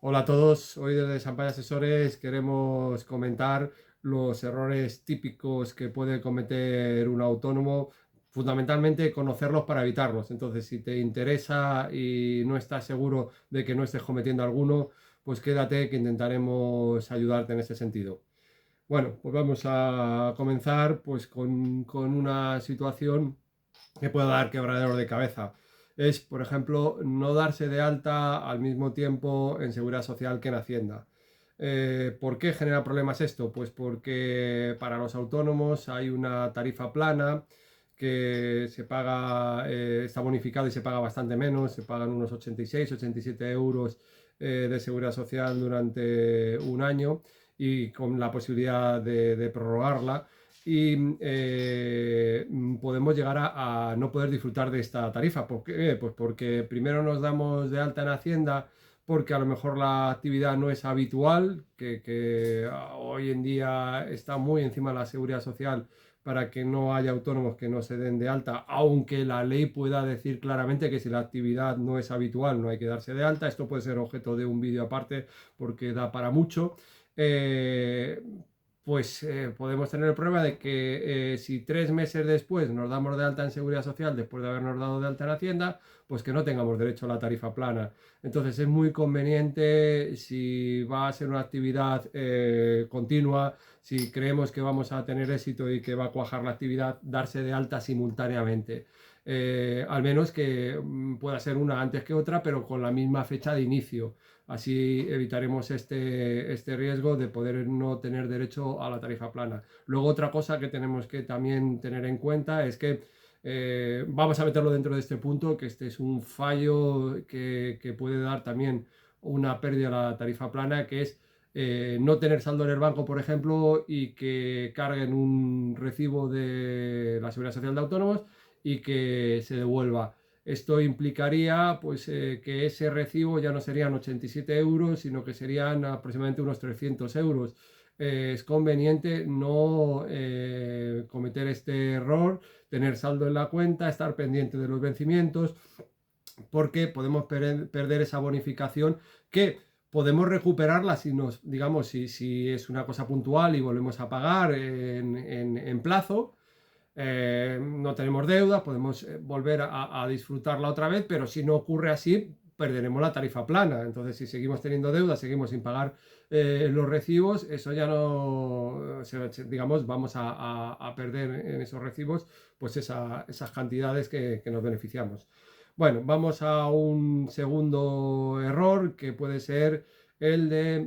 Hola a todos, hoy desde Sampaio Asesores queremos comentar los errores típicos que puede cometer un autónomo, fundamentalmente conocerlos para evitarlos. Entonces, si te interesa y no estás seguro de que no estés cometiendo alguno, pues quédate que intentaremos ayudarte en ese sentido. Bueno, pues vamos a comenzar pues con una situación que pueda dar quebradero de cabeza. Es, por ejemplo, no darse de alta al mismo tiempo en Seguridad Social que en Hacienda. ¿Por qué genera problemas esto? Pues porque para los autónomos hay una tarifa plana que se paga, está bonificado y se paga bastante menos, se pagan unos 86, 87 euros de seguridad social durante un año y con la posibilidad de prorrogarla y podemos llegar a no poder disfrutar de esta tarifa. ¿Por qué? Pues porque primero nos damos de alta en Hacienda porque a lo mejor la actividad no es habitual, que hoy en día está muy encima de la seguridad social para que no haya autónomos que no se den de alta, aunque la ley pueda decir claramente que si la actividad no es habitual no hay que darse de alta. Esto puede ser objeto de un vídeo aparte porque da para mucho. Eh, Podemos tener el problema de que si 3 meses después nos damos de alta en Seguridad Social, después de habernos dado de alta en Hacienda, pues que no tengamos derecho a la tarifa plana. Entonces es muy conveniente, si va a ser una actividad continua, si creemos que vamos a tener éxito y que va a cuajar la actividad, darse de alta simultáneamente. Al menos que pueda ser una antes que otra, pero con la misma fecha de inicio. Así evitaremos este riesgo de poder no tener derecho a la tarifa plana. Luego otra cosa que tenemos que también tener en cuenta es que vamos a meterlo dentro de este punto, que este es un fallo que puede dar también una pérdida a la tarifa plana, que es no tener saldo en el banco, por ejemplo, y que carguen un recibo de la Seguridad Social de Autónomos y que se devuelva. Esto implicaría pues, que ese recibo ya no serían 87 euros, sino que serían aproximadamente unos 300 euros. Es conveniente no cometer este error, tener saldo en la cuenta, estar pendiente de los vencimientos, porque podemos perder esa bonificación que podemos recuperarla si nos, digamos, si es una cosa puntual y volvemos a pagar en plazo. No tenemos deuda, podemos volver a disfrutarla otra vez, pero si no ocurre así, perderemos la tarifa plana. Entonces, si seguimos teniendo deuda, seguimos sin pagar los recibos, eso ya no, digamos, vamos a perder en esos recibos pues esas cantidades que nos beneficiamos. Bueno, vamos a un segundo error que puede ser el de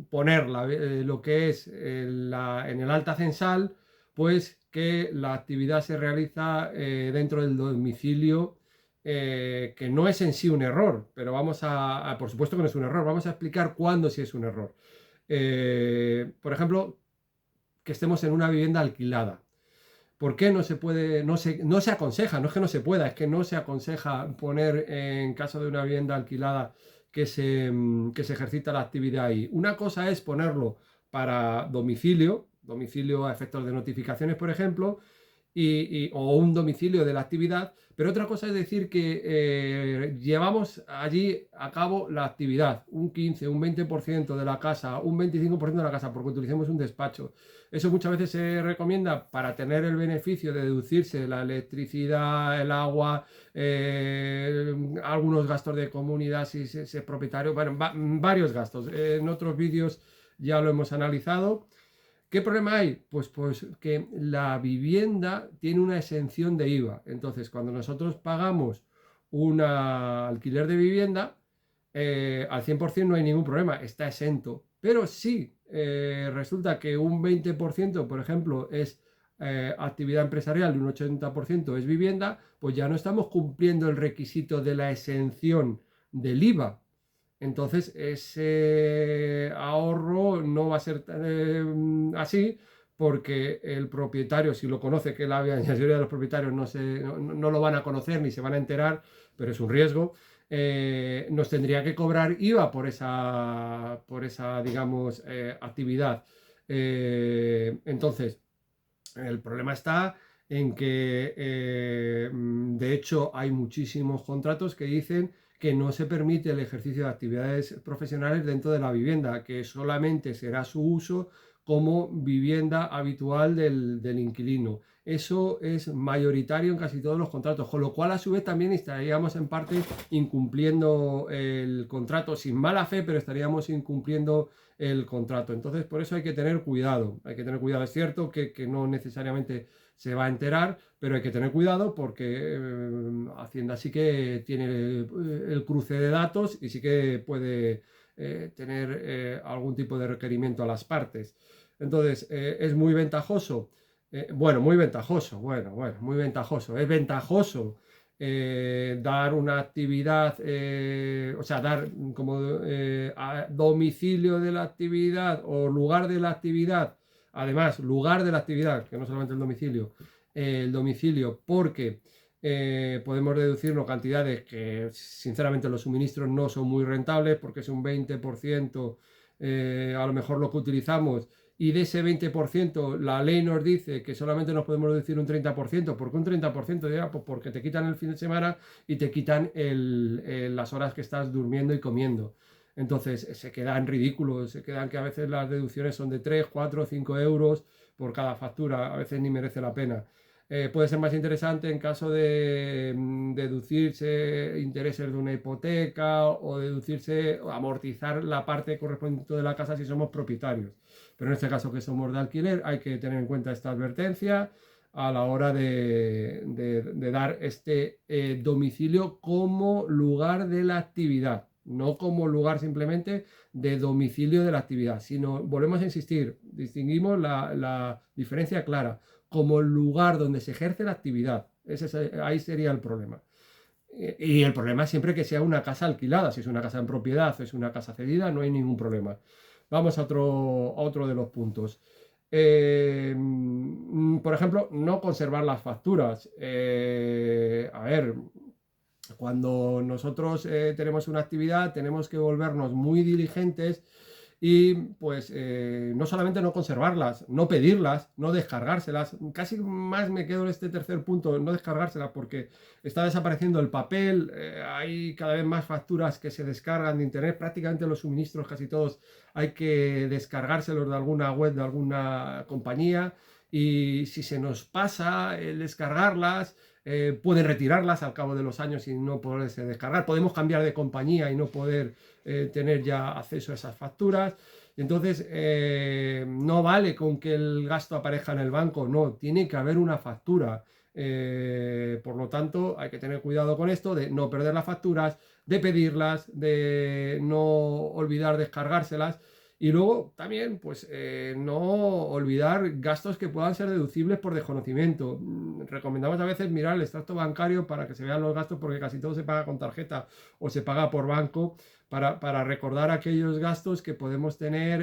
poner lo que es en el alta censal, pues que la actividad se realiza dentro del domicilio, que no es en sí un error, pero por supuesto que no es un error, vamos a explicar cuándo sí es un error. Por ejemplo, que estemos en una vivienda alquilada. ¿Por qué no se puede, no se aconseja, no es que no se pueda, es que no se aconseja poner en caso de una vivienda alquilada que se ejercita la actividad ahí? Una cosa es ponerlo para domicilio a efectos de notificaciones, por ejemplo, o un domicilio de la actividad, pero otra cosa es decir que llevamos allí a cabo la actividad, un 15, un 20% de la casa, un 25% de la casa, porque utilicemos un despacho. Eso muchas veces se recomienda para tener el beneficio de deducirse la electricidad, el agua, algunos gastos de comunidad si es propietario, bueno, varios gastos. En otros vídeos ya lo hemos analizado. ¿Qué problema hay? Pues que la vivienda tiene una exención de IVA. Entonces, cuando nosotros pagamos un alquiler de vivienda, al 100% no hay ningún problema, está exento. Pero si resulta que un 20%, por ejemplo, es actividad empresarial y un 80% es vivienda, pues ya no estamos cumpliendo el requisito de la exención del IVA. Entonces, ese ahorro no va a ser así, porque el propietario, si lo conoce, que la mayoría de los propietarios no lo van a conocer ni se van a enterar, pero es un riesgo, nos tendría que cobrar IVA por esa digamos, actividad. Entonces, el problema está en que, de hecho, hay muchísimos contratos que dicen que no se permite el ejercicio de actividades profesionales dentro de la vivienda, que solamente será su uso como vivienda habitual del inquilino. Eso es mayoritario en casi todos los contratos, con lo cual a su vez también estaríamos en parte incumpliendo el contrato sin mala fe, pero estaríamos incumpliendo el contrato. Entonces, por eso hay que tener cuidado. Hay que tener cuidado. Es cierto que no necesariamente se va a enterar, pero hay que tener cuidado porque Hacienda sí que tiene el cruce de datos y sí que puede tener algún tipo de requerimiento a las partes. Entonces, es muy ventajoso. Muy ventajoso, muy ventajoso. Es ventajoso dar una actividad, o sea, dar como domicilio de la actividad o lugar de la actividad, además, lugar de la actividad, que no solamente el domicilio, porque podemos deducirnos cantidades que, sinceramente, los suministros no son muy rentables, porque es un 20%, a lo mejor lo que utilizamos, y de ese 20% la ley nos dice que solamente nos podemos deducir un 30%. ¿Por qué un 30%? Ya, pues porque te quitan el fin de semana y te quitan las horas que estás durmiendo y comiendo. Entonces se quedan ridículos, se quedan que a veces las deducciones son de 3, 4, 5 euros por cada factura, a veces ni merece la pena. Puede ser más interesante en caso de deducirse intereses de una hipoteca o deducirse, amortizar la parte correspondiente de la casa si somos propietarios. Pero en este caso que somos de alquiler hay que tener en cuenta esta advertencia a la hora de dar este domicilio como lugar de la actividad, no como lugar simplemente de domicilio de la actividad, sino, volvemos a insistir, distinguimos la diferencia clara, como el lugar donde se ejerce la actividad. Ahí sería el problema. Y el problema es siempre que sea una casa alquilada. Si es una casa en propiedad o es una casa cedida, no hay ningún problema. Vamos a otro de los puntos. Por ejemplo, no conservar las facturas. A ver, cuando nosotros tenemos una actividad, tenemos que volvernos muy diligentes y pues no solamente no conservarlas, no pedirlas, no descargárselas. Casi más me quedo en este tercer punto, no descargárselas, porque está desapareciendo el papel, hay cada vez más facturas que se descargan de internet, prácticamente los suministros casi todos hay que descargárselos de alguna web, de alguna compañía, y si se nos pasa el descargarlas, pueden retirarlas al cabo de los años y no poderse descargar. Podemos cambiar de compañía y no poder tener ya acceso a esas facturas. Entonces, no vale con que el gasto aparezca en el banco, no, tiene que haber una factura. Por lo tanto, hay que tener cuidado con esto de no perder las facturas, de pedirlas, de no olvidar descargárselas. Y luego también, pues, no olvidar gastos que puedan ser deducibles por desconocimiento. Recomendamos a veces mirar el extracto bancario para que se vean los gastos, porque casi todo se paga con tarjeta o se paga por banco, para recordar aquellos gastos que podemos tener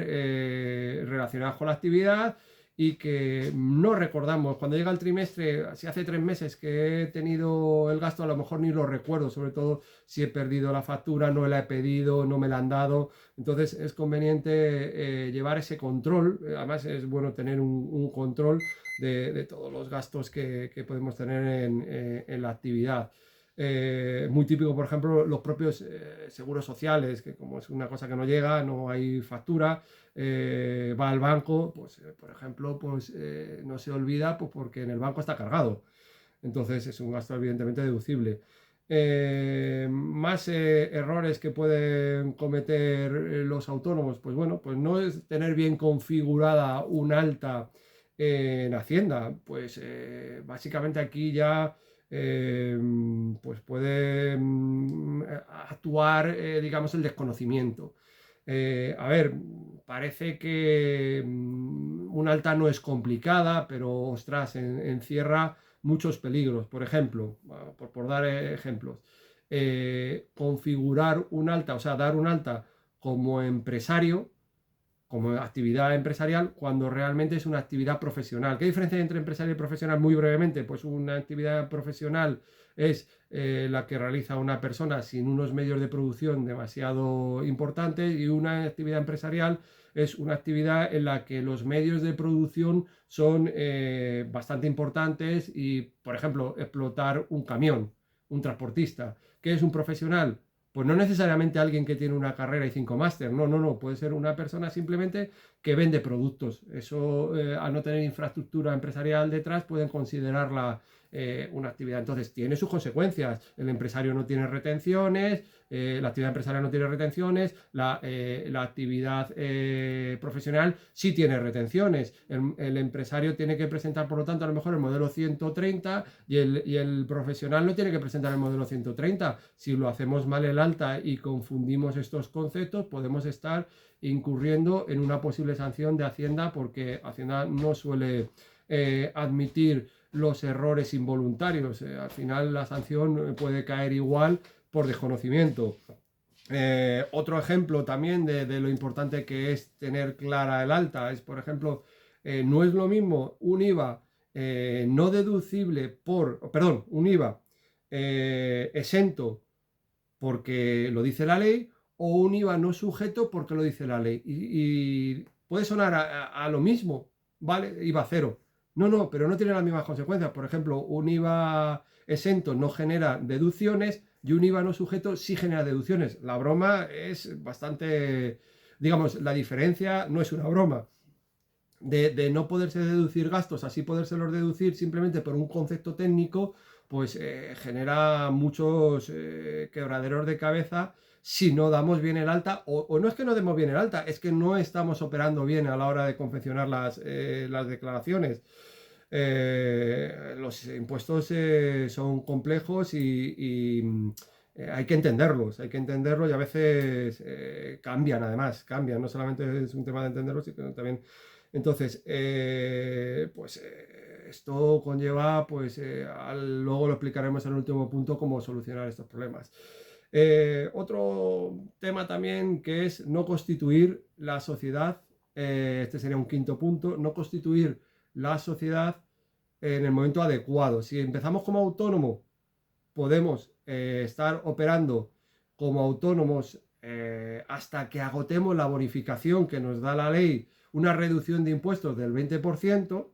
relacionados con la actividad y que no recordamos. Cuando llega el trimestre, si hace 3 meses que he tenido el gasto, a lo mejor ni lo recuerdo, sobre todo si he perdido la factura, no la he pedido, no me la han dado. Entonces es conveniente llevar ese control. Además es bueno tener un control de todos los gastos que podemos tener en la actividad. Muy típico, por ejemplo, los propios seguros sociales, que como es una cosa que no llega, no hay factura, va al banco, pues por ejemplo, pues no se olvida, pues porque en el banco está cargado. Entonces es un gasto evidentemente deducible. Más errores que pueden cometer los autónomos, pues bueno, pues no es tener bien configurada un alta en Hacienda, pues básicamente aquí ya pues puede actuar, digamos, el desconocimiento. A ver, parece que un alta no es complicada, pero ostras, encierra muchos peligros. Por ejemplo, por dar ejemplos, configurar un alta, o sea, dar un alta como empresario, como actividad empresarial, cuando realmente es una actividad profesional. ¿Qué diferencia hay entre empresario y profesional? Muy brevemente, pues una actividad profesional es la que realiza una persona sin unos medios de producción demasiado importantes, y una actividad empresarial es una actividad en la que los medios de producción son bastante importantes y, por ejemplo, explotar un camión, un transportista. ¿Qué es un profesional? Pues no necesariamente alguien que tiene una carrera y 5 máster, no, no, no, puede ser una persona simplemente que vende productos. Eso, al no tener infraestructura empresarial detrás, pueden considerarla una actividad. Entonces, tiene sus consecuencias. El empresario no tiene retenciones, la actividad empresarial no tiene retenciones, la actividad profesional sí tiene retenciones. El empresario tiene que presentar, por lo tanto, a lo mejor el modelo 130 y el profesional no tiene que presentar el modelo 130. Si lo hacemos mal el alta y confundimos estos conceptos, podemos estar incurriendo en una posible sanción de Hacienda, porque Hacienda no suele admitir los errores involuntarios. Al final la sanción puede caer igual por desconocimiento. Otro ejemplo también de lo importante que es tener clara el alta es, por ejemplo, no es lo mismo un IVA no deducible perdón, un IVA exento porque lo dice la ley, o un IVA no sujeto porque lo dice la ley. Y puede sonar a lo mismo, ¿vale? IVA cero. No, no, pero no tiene las mismas consecuencias. Por ejemplo, un IVA exento no genera deducciones y un IVA no sujeto sí genera deducciones. La broma es bastante, digamos, la diferencia no es una broma. De no poderse deducir gastos, así podérselos deducir simplemente por un concepto técnico, pues genera muchos quebraderos de cabeza si no damos bien el alta, o no es que no demos bien el alta, es que no estamos operando bien a la hora de confeccionar las declaraciones. Los impuestos son complejos y hay que entenderlos y a veces cambian, además, cambian, no solamente es un tema de entenderlos, sino también entonces, esto conlleva, pues luego lo explicaremos en el último punto cómo solucionar estos problemas. Otro tema también que es no constituir la sociedad, este sería un quinto punto, no constituir la sociedad en el momento adecuado. Si empezamos como autónomo, podemos estar operando como autónomos hasta que agotemos la bonificación que nos da la ley, una reducción de impuestos del 20%,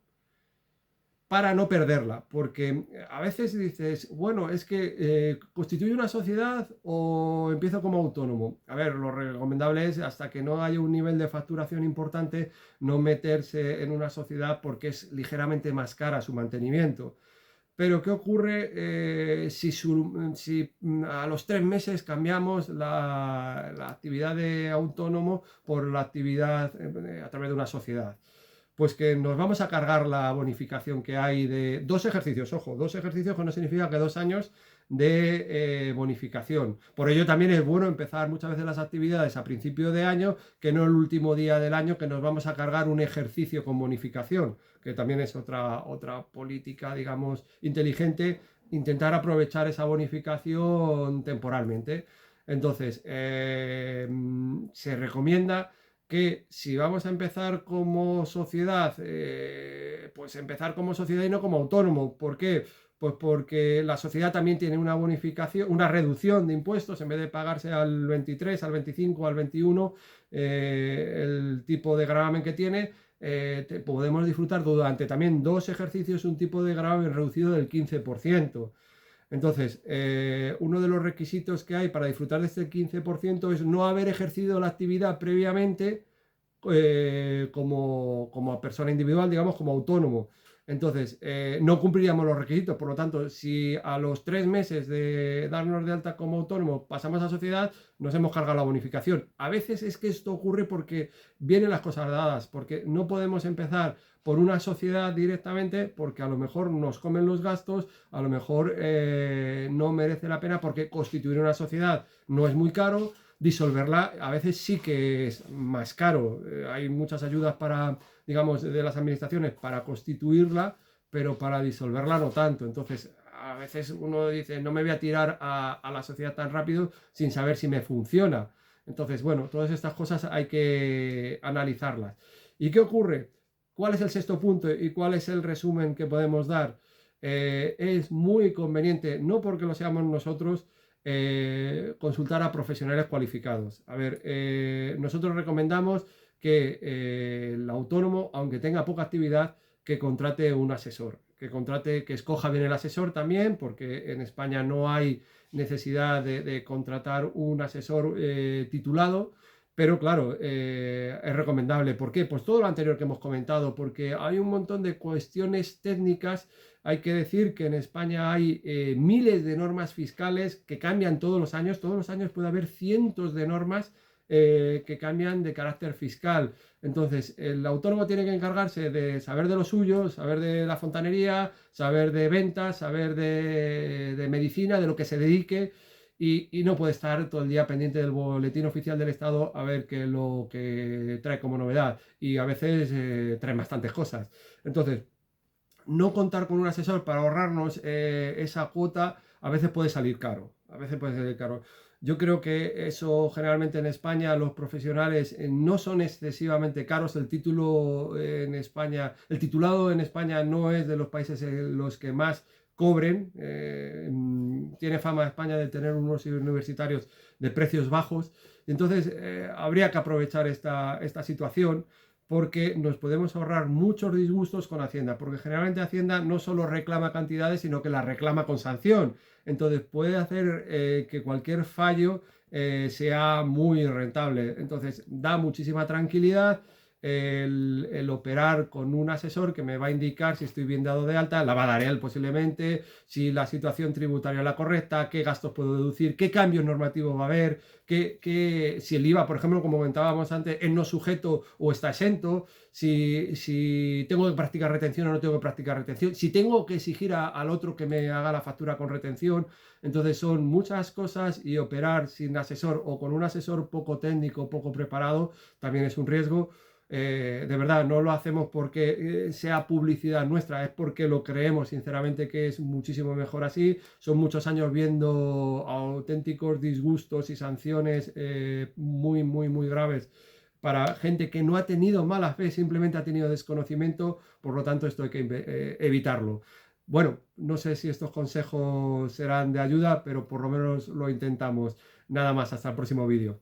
para no perderla, porque a veces dices, bueno, es que constituye una sociedad o empiezo como autónomo. A ver, lo recomendable es, hasta que no haya un nivel de facturación importante, no meterse en una sociedad, porque es ligeramente más cara su mantenimiento. Pero ¿qué ocurre si a los 3 meses cambiamos la actividad de autónomo por la actividad a través de una sociedad? Pues que nos vamos a cargar la bonificación que hay de 2 ejercicios, ojo, 2 ejercicios, que no significa que 2 años de bonificación. Por ello también es bueno empezar muchas veces las actividades a principio de año, que no el último día del año, que nos vamos a cargar un ejercicio con bonificación, que también es otra política, digamos, inteligente, intentar aprovechar esa bonificación temporalmente. Entonces, se recomienda que si vamos a empezar como sociedad, pues empezar como sociedad y no como autónomo. ¿Por qué? Pues porque la sociedad también tiene una bonificación, una reducción de impuestos, en vez de pagarse al 23, al 25, al 21, el tipo de gravamen que tiene, podemos disfrutar durante también 2 ejercicios un tipo de gravamen reducido del 15%. Entonces, uno de los requisitos que hay para disfrutar de este 15% es no haber ejercido la actividad previamente como persona individual, digamos, como autónomo. Entonces, no cumpliríamos los requisitos. Por lo tanto, si a los 3 meses de darnos de alta como autónomo pasamos a sociedad, nos hemos cargado la bonificación. A veces es que esto ocurre porque vienen las cosas dadas, porque no podemos empezar por una sociedad directamente, porque a lo mejor nos comen los gastos, a lo mejor no merece la pena, porque constituir una sociedad no es muy caro, disolverla a veces sí que es más caro. Hay muchas ayudas para, digamos, de las administraciones para constituirla, pero para disolverla no tanto. Entonces, a veces uno dice, no me voy a tirar a la sociedad tan rápido sin saber si me funciona. Entonces, bueno, todas estas cosas hay que analizarlas. ¿Y qué ocurre? ¿Cuál es el sexto punto y cuál es el resumen que podemos dar? Es muy conveniente, no porque lo seamos nosotros, consultar a profesionales cualificados. A ver, nosotros recomendamos que el autónomo, aunque tenga poca actividad, que contrate un asesor. que contrate, que escoja bien el asesor también, porque en España no hay necesidad de contratar un asesor titulado. Pero claro, es recomendable. ¿Por qué? Pues todo lo anterior que hemos comentado, porque hay un montón de cuestiones técnicas. Hay que decir que en España hay miles de normas fiscales que cambian todos los años. Todos los años puede haber cientos de normas que cambian de carácter fiscal. Entonces, el autónomo tiene que encargarse de saber de lo suyo, saber de la fontanería, saber de ventas, saber de medicina, de lo que se dedique. Y no puede estar todo el día pendiente del boletín oficial del Estado a ver qué es lo que trae como novedad. Y a veces trae bastantes cosas. Entonces, no contar con un asesor para ahorrarnos esa cuota a veces puede salir caro. A veces puede salir caro. Yo creo que eso generalmente en España los profesionales no son excesivamente caros. El título en España, el titulado en España no es de los países en los que más cobren. Tiene fama España de tener unos universitarios de precios bajos. Entonces habría que aprovechar esta situación porque nos podemos ahorrar muchos disgustos con Hacienda, porque generalmente Hacienda no solo reclama cantidades, sino que las reclama con sanción. Entonces puede hacer que cualquier fallo sea muy rentable. Entonces da muchísima tranquilidad el operar con un asesor que me va a indicar si estoy bien dado de alta, la va a dar él posiblemente, si la situación tributaria es la correcta, qué gastos puedo deducir, qué cambios normativos va a haber, si el IVA, por ejemplo, como comentábamos antes, es no sujeto o está exento, si tengo que practicar retención o no tengo que practicar retención, si tengo que exigir al otro que me haga la factura con retención. Entonces son muchas cosas y operar sin asesor o con un asesor poco técnico, poco preparado, también es un riesgo. De verdad, no lo hacemos porque sea publicidad nuestra, es porque lo creemos sinceramente que es muchísimo mejor así. Son muchos años viendo auténticos disgustos y sanciones muy, muy, muy graves para gente que no ha tenido mala fe, simplemente ha tenido desconocimiento, por lo tanto esto hay que evitarlo. Bueno, no sé si estos consejos serán de ayuda, pero por lo menos lo intentamos. Nada más, hasta el próximo vídeo.